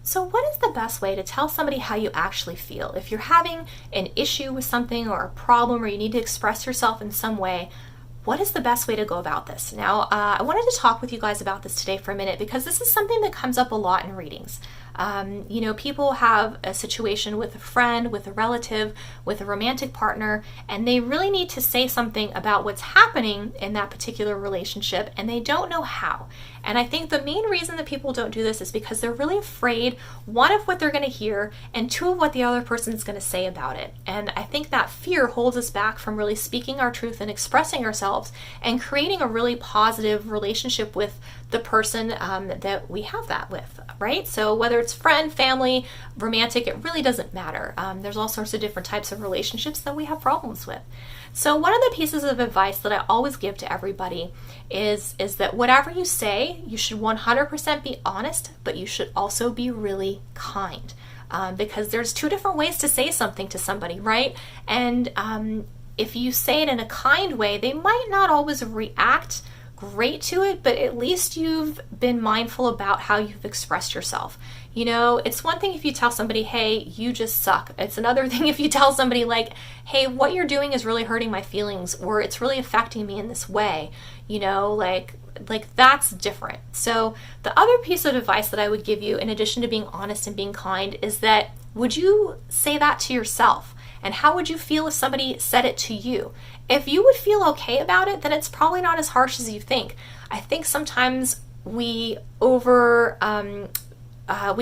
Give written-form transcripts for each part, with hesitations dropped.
So what is the best way to tell somebody how you actually feel? If you're having an issue with something or a problem, or you need to express yourself in some way, what is the best way to go about this? Now, I wanted to talk with you guys about this today for a minute because this is something that comes up a lot in readings. People have a situation with a friend, with a relative, with a romantic partner, and they really need to say something about what's happening in that particular relationship, and they don't know how. And I think the main reason that people don't do this is because they're really afraid, one, of what they're going to hear, and two, of what the other person is going to say about it. And I think that fear holds us back from really speaking our truth and expressing ourselves and creating a really positive relationship with the person that we have that with, right? So whether it's friend, family, romantic, it really doesn't matter. There's all sorts of different types of relationships that we have problems with. So one of the pieces of advice that I always give to everybody is that whatever you say, you should 100% be honest, but you should also be really kind. Because there's two different ways to say something to somebody, right? And if you say it in a kind way, they might not always react great to it, but at least you've been mindful about how you've expressed yourself. You know, it's one thing if you tell somebody, hey, you just suck. It's another thing if you tell somebody like, hey, what you're doing is really hurting my feelings, or it's really affecting me in this way. You know, like that's different. So the other piece of advice that I would give you, in addition to being honest and being kind, is that would you say that to yourself? And how would you feel if somebody said it to you? If you would feel okay about it, then it's probably not as harsh as you think. I think sometimes we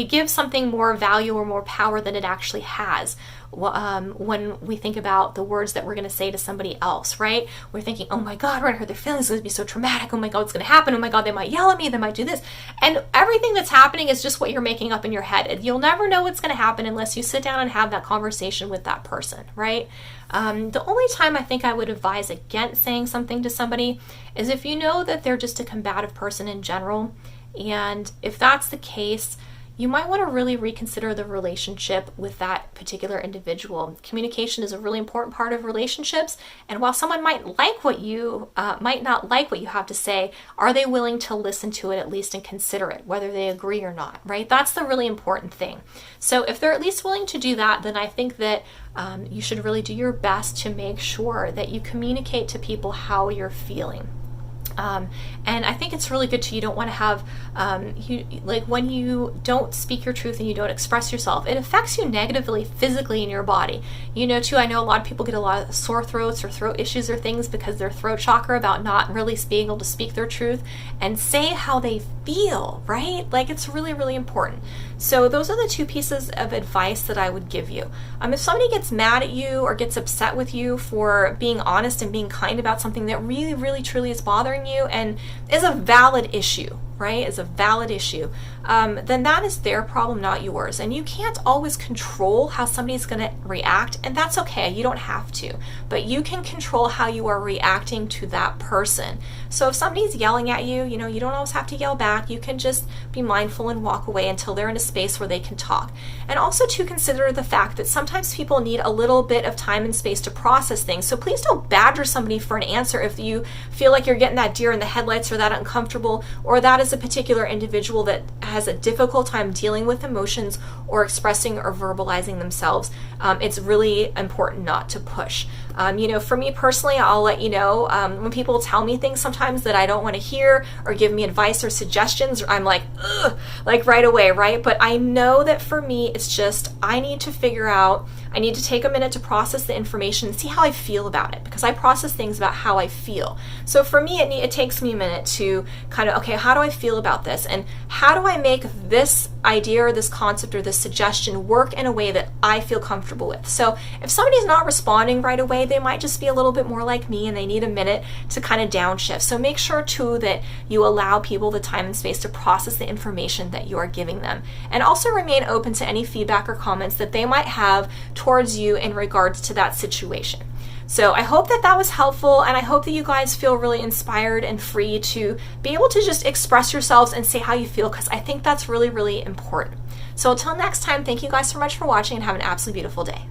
give something more value or more power than it actually has when we think about the words that we're going to say to somebody else, right? We're thinking, oh my God, we're going to hurt their feelings. It's going to be so traumatic. Oh my God, what's going to happen? Oh my God, they might yell at me. They might do this. And everything that's happening is just what you're making up in your head. And you'll never know what's going to happen unless you sit down and have that conversation with that person, right? The only time I think I would advise against saying something to somebody is if you know that they're just a combative person in general. And if that's the case, you might want to really reconsider the relationship with that particular individual. Communication is a really important part of relationships, and while someone might not like what you have to say, are they willing to listen to it at least and consider it, whether they agree or not, right? That's the really important thing. So if they're at least willing to do that, then I think that you should really do your best to make sure that you communicate to people how you're feeling. And I think it's really good too. You don't want to have, when you don't speak your truth and you don't express yourself, it affects you negatively physically in your body. You know, too, I know a lot of people get a lot of sore throats or throat issues or things because their throat chakra about not really being able to speak their truth and say how they feel, right? Like it's really, really important. So those are the two pieces of advice that I would give you. If somebody gets mad at you or gets upset with you for being honest and being kind about something that really, really, truly is bothering you and is a valid issue, right, is a valid issue, then that is their problem, not yours. And you can't always control how somebody's going to react, and that's okay. You don't have to. But you can control how you are reacting to that person. So if somebody's yelling at you, you know, you don't always have to yell back. You can just be mindful and walk away until they're in a space where they can talk. And also to consider the fact that sometimes people need a little bit of time and space to process things. So please don't badger somebody for an answer if you feel like you're getting that deer in the headlights or that uncomfortable, or that is a particular individual that has a difficult time dealing with emotions or expressing or verbalizing themselves. It's really important not to push. For me personally, I'll let you know when people tell me things sometimes that I don't want to hear or give me advice or suggestions, I'm like, ugh, like right away, right? But I know that for me, it's just, I need to take a minute to process the information and see how I feel about it, because I process things about how I feel. So for me, it takes me a minute to kind of, okay, how do I feel about this? And how do I make this idea or this concept or this suggestion work in a way that I feel comfortable with? So if somebody's not responding right away, they might just be a little bit more like me and they need a minute to kind of downshift. So make sure too that you allow people the time and space to process the information that you are giving them. And also remain open to any feedback or comments that they might have towards you in regards to that situation. So I hope that was helpful, and I hope that you guys feel really inspired and free to be able to just express yourselves and say how you feel, because I think that's really, really important. So until next time, thank you guys so much for watching and have an absolutely beautiful day.